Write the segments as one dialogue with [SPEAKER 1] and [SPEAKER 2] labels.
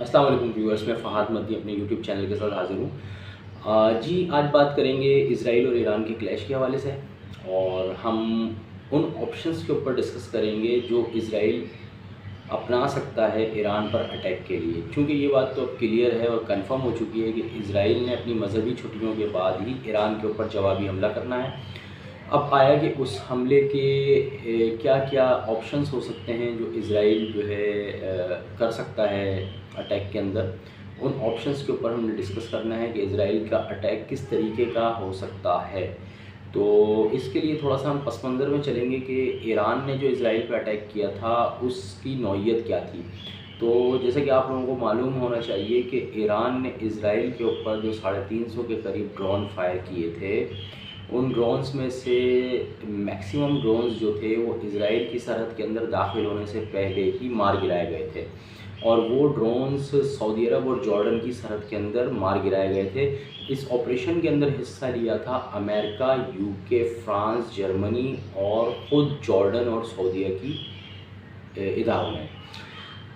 [SPEAKER 1] अस्सलाम वालेकुम व्यूअर्स, मैं फ़हाद मद्दी अपने यूट्यूब चैनल के साथ हाज़िर हूँ। जी, आज बात करेंगे इज़राइल और ईरान के क्लैश के हवाले से और हम उन ऑप्शंस के ऊपर डिस्कस करेंगे जो इज़राइल अपना सकता है ईरान पर अटैक के लिए। चूँकि ये बात तो अब क्लियर है और कंफ़र्म हो चुकी है कि इज़राइल ने अपनी मज़हबी छुट्टियों के बाद ही ईरान के ऊपर जवाबी हमला करना है। अब आया कि उस हमले के क्या-क्या ऑप्शंस हो सकते हैं जो इज़राइल जो है कर सकता है अटैक के अंदर। उन ऑप्शंस के ऊपर हमने डिस्कस करना है कि इज़राइल का अटैक किस तरीके का हो सकता है। तो इसके लिए थोड़ा-सा हम पस मंज़र में चलेंगे कि ईरान ने जो इज़राइल पे अटैक किया था उसकी नौइयत क्या थी। तो जैसे कि आप लोगों को मालूम होना चाहिए कि ईरान ने इज़राइल के ऊपर जो 350 के करीब ड्रोन फायर किए थे, उन ड्रोन्स में से मैक्सिमम ड्रोन्स जो थे वो इज़राइल की सरहद के अंदर दाखिल होने से पहले ही मार गिराए गए थे और वो ड्रोन्स सऊदी अरब और जॉर्डन की सरहद के अंदर मार गिराए गए थे। इस ऑपरेशन के अंदर हिस्सा लिया था अमेरिका, यूके, फ्रांस, जर्मनी और ख़ुद जॉर्डन और सऊदीया की इदारों ने।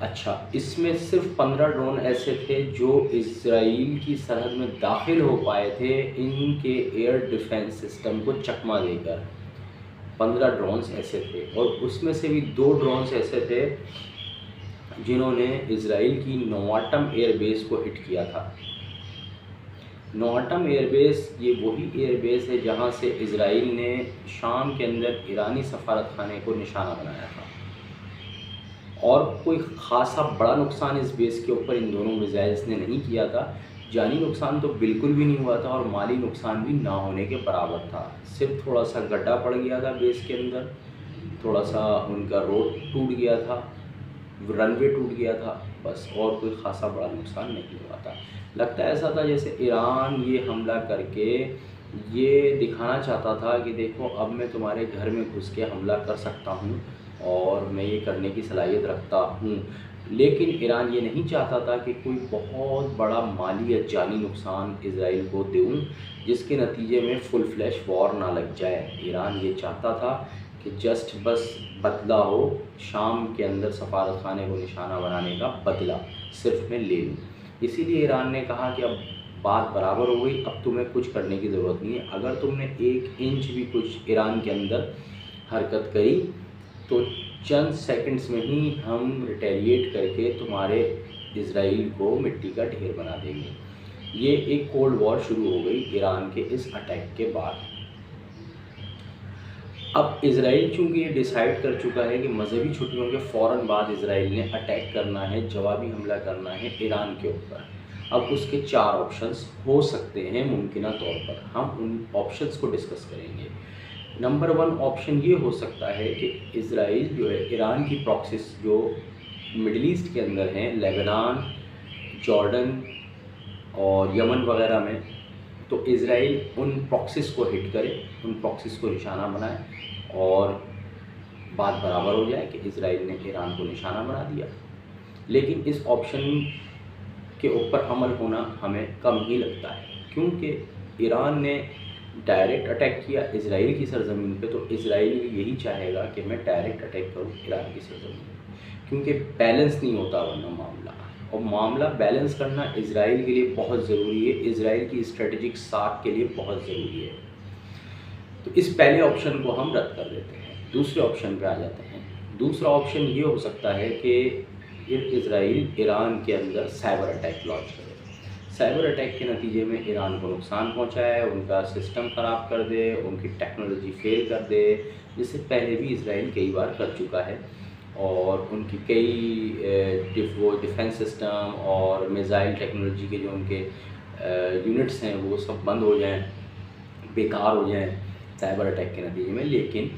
[SPEAKER 1] अच्छा, इसमें सिर्फ 15 ड्रोन ऐसे थे जो इज़राइल की सरहद में दाखिल हो पाए थे इनके एयर डिफेंस सिस्टम को चकमा देकर। 15 ड्रोन्स ऐसे थे और उसमें से भी 2 ड्रोन्स ऐसे थे जिन्होंने इज़राइल की नोवाटम एयरबेस को हिट किया था। नोवाटम एयरबेस ये वही एयरबेस है जहां से इज़राइल ने शाम के अंदर ईरानी सफारतखाने को निशाना बनाया था और कोई ख़ासा बड़ा नुकसान इस बेस के ऊपर इन दोनों मिसाइल्स ने नहीं किया था। जानी नुकसान तो बिल्कुल भी नहीं हुआ था और माली नुकसान भी ना होने के बराबर था। सिर्फ थोड़ा-सा गड्ढा पड़ गया था बेस के अंदर, थोड़ा-सा उनका रोड टूट गया था, रनवे टूट गया था बस, और कोई ख़ासा बड़ा नुकसान नहीं हुआ था। लगता ऐसा था जैसे ईरान ये हमला करके ये दिखाना चाहता था कि देखो अब मैं तुम्हारे घर में घुस के हमला कर सकता हूँ और मैं ये करने की सलाहियत रखता हूँ। लेकिन ईरान ये नहीं चाहता था कि कोई बहुत बड़ा माली या जानी नुकसान इज़राइल को दूँ जिसके नतीजे में फुल फ्लैश वॉर ना लग जाए। ईरान ये चाहता था कि जस्ट बस बदला हो, शाम के अंदर सफारतखाने को निशाना बनाने का बदला सिर्फ मैं ले लूँ। इसीलिए ईरान ने कहा कि अब बात बराबर हो गई, अब तुम्हें कुछ करने की ज़रूरत नहीं है। अगर तुमने 1 इंच भी कुछ ईरान के अंदर हरकत करी तो चंद सेकंड्स में ही हम रिटेलिएट करके तुम्हारे इज़राइल को मिट्टी का ढेर बना देंगे। ये एक कोल्ड वॉर शुरू हो गई ईरान के इस अटैक के बाद। अब इज़राइल चूँकि ये डिसाइड कर चुका है कि मज़हबी छुट्टियों के फ़ौरन बाद इज़राइल ने अटैक करना है, जवाबी हमला करना है ईरान के ऊपर। अब उसके 4 ऑप्शंस हो सकते हैं मुमकिना तौर पर, हम उन ऑप्शंस को डिस्कस करेंगे। नंबर 1 ऑप्शन ये हो सकता है कि इज़राइल जो है ईरान की प्रॉक्सीज़ जो मिडल ईस्ट के अंदर हैं, लेबनान, जॉर्डन और यमन वगैरह में, तो इज़राइल उन प्रॉक्सीज़ को हिट करे, उन प्रॉक्सीज़ को निशाना बनाए और बात बराबर हो जाए कि इज़राइल ने ईरान को निशाना बना दिया। लेकिन इस ऑप्शन के ऊपर अमल होना हमें कम ही लगता है, क्योंकि ईरान ने डायरेक्ट अटैक किया इज़राइल की सरज़मीन पे, तो इज़राइल यही चाहेगा कि मैं डायरेक्ट अटैक करूँ ईरान की सरज़मीन पे, क्योंकि बैलेंस नहीं होता वरना मामला, और मामला बैलेंस करना इज़राइल के लिए बहुत ज़रूरी है, इज़राइल की स्ट्रेटजिक साख के लिए बहुत ज़रूरी है। तो इस पहले ऑप्शन को हम रद्द कर देते हैं, दूसरे ऑप्शन पे आ जाते हैं। दूसरा ऑप्शन ये हो सकता है कि इज़राइल ईरान के अंदर साइबर अटैक लॉन्च करे, साइबर अटैक के नतीजे में ईरान को नुकसान पहुंचाए, उनका सिस्टम ख़राब कर दे, उनकी टेक्नोलॉजी फेल कर दे, जिससे पहले भी इज़राइल कई बार कर चुका है, और उनकी कई वो डिफेंस सिस्टम और मिसाइल टेक्नोलॉजी के जो उनके यूनिट्स हैं वो सब बंद हो जाएं, बेकार हो जाएं साइबर अटैक के नतीजे में। लेकिन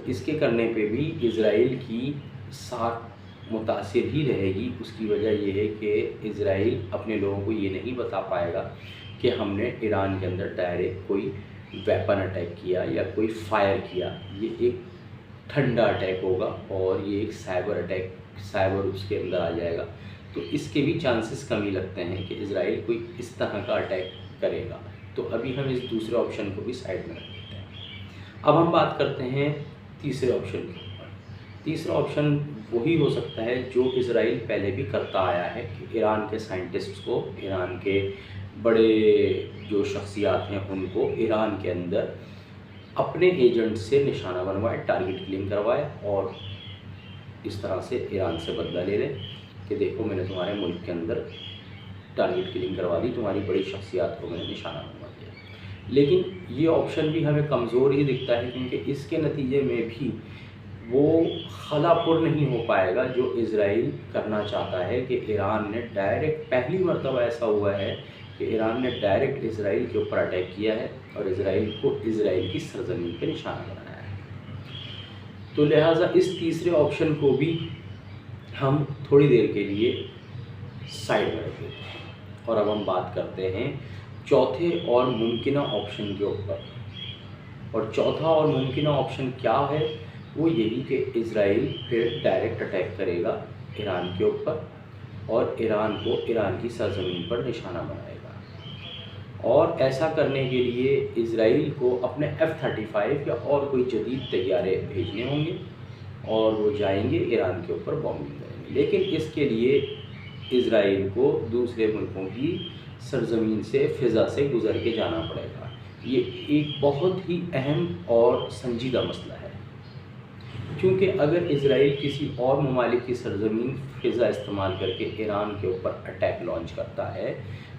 [SPEAKER 1] इसके करने पे भी इज़राइल की साख मुतासिर ही रहेगी। उसकी वजह यह है कि इज़राइल अपने लोगों को ये नहीं बता पाएगा कि हमने ईरान के अंदर डायरेक्ट कोई वेपन अटैक किया या कोई फायर किया। ये एक ठंडा अटैक होगा और ये एक साइबर उसके अंदर आ जाएगा। तो इसके भी चांसेस कम ही लगते हैं कि इज़राइल कोई इस तरह का अटैक करेगा। तो अभी हम इस दूसरे ऑप्शन को भी साइड में रख देते हैं। अब हम बात करते हैं तीसरे ऑप्शन के ऊपर। तीसरा ऑप्शन वही हो सकता है जो इज़राइल पहले भी करता आया है कि ईरान के साइंटिस्ट्स को, ईरान के बड़े जो शख्सियात हैं उनको ईरान के अंदर अपने एजेंट से निशाना बनवाए, टारगेट किलिंग करवाए और इस तरह से ईरान से बदला ले लें कि देखो मैंने तुम्हारे मुल्क के अंदर टारगेट किलिंग करवा दी, तुम्हारी बड़ी शख्सियात को मैंने निशाना बनवा दिया। लेकिन ये ऑप्शन भी हमें कमज़ोर ही दिखता है क्योंकि इसके नतीजे में भी वो खलापुर नहीं हो पाएगा जो इज़राइल करना चाहता है कि ईरान ने डायरेक्ट, पहली मरतबा ऐसा हुआ है कि ईरान ने डायरेक्ट इज़राइल के ऊपर अटैक किया है और इज़राइल को इज़राइल की सरजमीन पर निशाना बनाया है। तो लिहाजा इस तीसरे ऑप्शन को भी हम थोड़ी देर के लिए साइड में रख देते हैं और अब हम बात करते हैं चौथे और मुमकिन ऑप्शन के ऊपर। और चौथा और मुमकिन ऑप्शन क्या है? वो यही कि इज़राइल फिर डायरेक्ट अटैक करेगा ईरान के ऊपर और ईरान को ईरान की सरजमीन पर निशाना बनाएगा। और ऐसा करने के लिए इज़राइल को अपने F-35 या और कोई जदीद तैयारे भेजने होंगे और वो जाएंगे ईरान के ऊपर बॉम्बिंग करेंगे। लेकिन इसके लिए इज़राइल को दूसरे मुल्कों की सरजमीन से, फ़िज़ा से गुज़र के जाना पड़ेगा। ये एक बहुत ही अहम और संजीदा मसला है क्योंकि अगर इज़राइल किसी और ममालिक की सरजमीन, फ़िज़ा इस्तेमाल करके ईरान के ऊपर अटैक लॉन्च करता है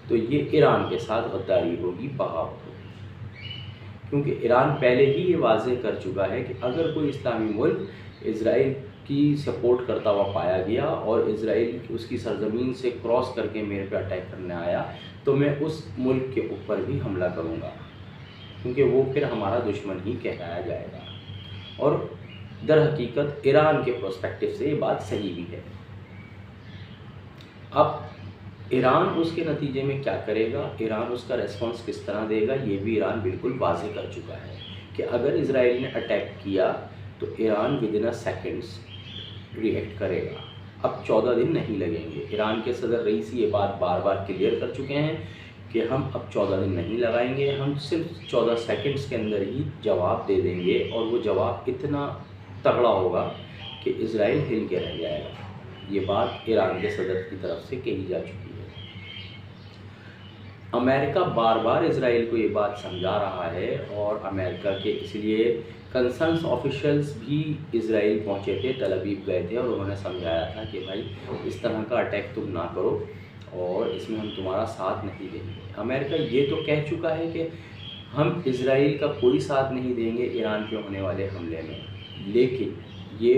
[SPEAKER 1] तो ये ईरान के साथ गद्दारी होगी, बगावत होगी। क्योंकि ईरान पहले ही ये वाज़ेह कर चुका है कि अगर कोई इस्लामी मुल्क इज़राइल की सपोर्ट करता हुआ पाया गया और इज़राइल उसकी सरजमीन से क्रॉस करके मेरे पे अटैक करने आया तो मैं उस मुल्क के ऊपर भी हमला करूँगा क्योंकि वो फिर हमारा दुश्मन ही कहलाया जाएगा। और दर हकीकत ईरान के पर्सपेक्टिव से ये बात सही भी है। अब ईरान उसके नतीजे में क्या करेगा, ईरान उसका रेस्पॉन्स किस तरह देगा, ये भी ईरान बिल्कुल वाज़ेह कर चुका है कि अगर इज़राइल ने अटैक किया तो Iran within a seconds react करेगा। अब 14 दिन नहीं लगेंगे। ईरान के सदर रईसी ये बात बार बार क्लियर कर चुके हैं कि हम अब 14 दिन नहीं लगाएंगे, हम सिर्फ 14 सेकंड्स के अंदर ही जवाब दे देंगे और वो जवाब इतना तगड़ा होगा कि इज़राइल हिल के रह जाएगा। ये बात ईरान के सदर की तरफ से कही जा चुकी है। अमेरिका बार बार इज़राइल को ये बात समझा रहा है और अमेरिका के इसलिए कंसर्न्स ऑफिशियल्स भी इज़राइल पहुँचे थे, तल अवीव गए थे और उन्होंने समझाया था कि भाई इस तरह का अटैक तुम ना करो और इसमें हम तुम्हारा साथ नहीं देंगे। अमेरिका ये तो कह चुका है कि हम इज़राइल का कोई साथ नहीं देंगे ईरान पे होने वाले हमले में, लेकिन ये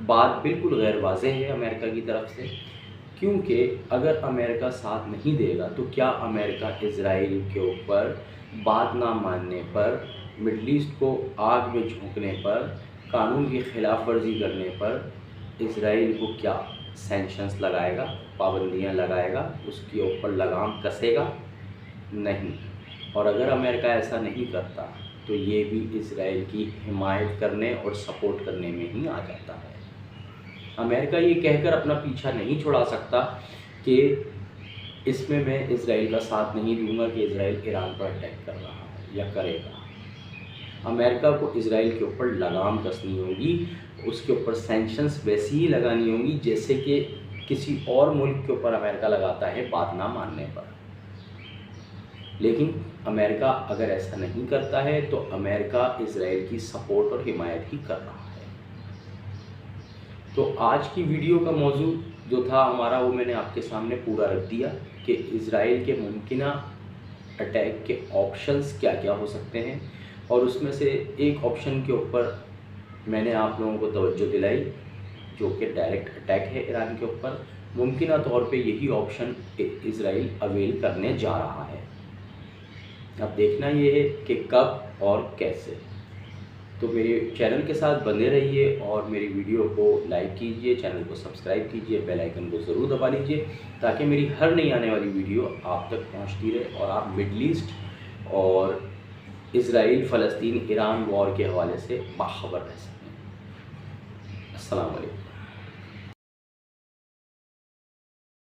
[SPEAKER 1] बात बिल्कुल गैर वाज़ेह है अमेरिका की तरफ से क्योंकि अगर अमेरिका साथ नहीं देगा तो क्या अमेरिका इज़राइल के ऊपर बात ना मानने पर, मिडल ईस्ट को आग में झोंकने पर, कानून की खिलाफ वर्जी करने पर इज़राइल को क्या सैंक्शंस लगाएगा, पाबंदियां लगाएगा, उसके ऊपर लगाम कसेगा? नहीं। और अगर अमेरिका ऐसा नहीं करता तो ये भी इज़राइल की हिमायत करने और सपोर्ट करने में ही आ जाता है। अमेरिका ये कहकर अपना पीछा नहीं छुड़ा सकता कि इसमें मैं इज़राइल का साथ नहीं दूंगा कि इज़राइल ईरान पर अटैक कर रहा है या करेगा। अमेरिका को इज़राइल के ऊपर लगाम कसनी होगी, उसके ऊपर सैंक्शंस वैसी ही लगानी होंगी जैसे कि किसी और मुल्क के ऊपर अमेरिका लगाता है बात ना मानने पर। लेकिन अमेरिका अगर ऐसा नहीं करता है तो अमेरिका इज़राइल की सपोर्ट और हिमायत ही कर रहा है। तो आज की वीडियो का मौजू जो था हमारा वो मैंने आपके सामने पूरा रख दिया कि इज़राइल के मुमकिन अटैक के ऑप्शंस क्या क्या हो सकते हैं और उसमें से एक ऑप्शन के ऊपर मैंने आप लोगों को तवज्जो दिलाई जो कि डायरेक्ट अटैक है ईरान के ऊपर। मुमकिन तौर पे यही ऑप्शन इज़राइल अवेल करने जा रहा है। अब देखना ये है कि कब और कैसे। तो मेरे चैनल के साथ बने रहिए और मेरी वीडियो को लाइक कीजिए, चैनल को सब्सक्राइब कीजिए, बेल आइकन को ज़रूर दबा लीजिए ताकि मेरी हर नई आने वाली वीडियो आप तक पहुंचती रहे और आप मिडल ईस्ट और इज़राइल, फ़लस्तीन, ईरान वॉर के हवाले से बाखबर रह सकें। अस्सलाम वालेकुम।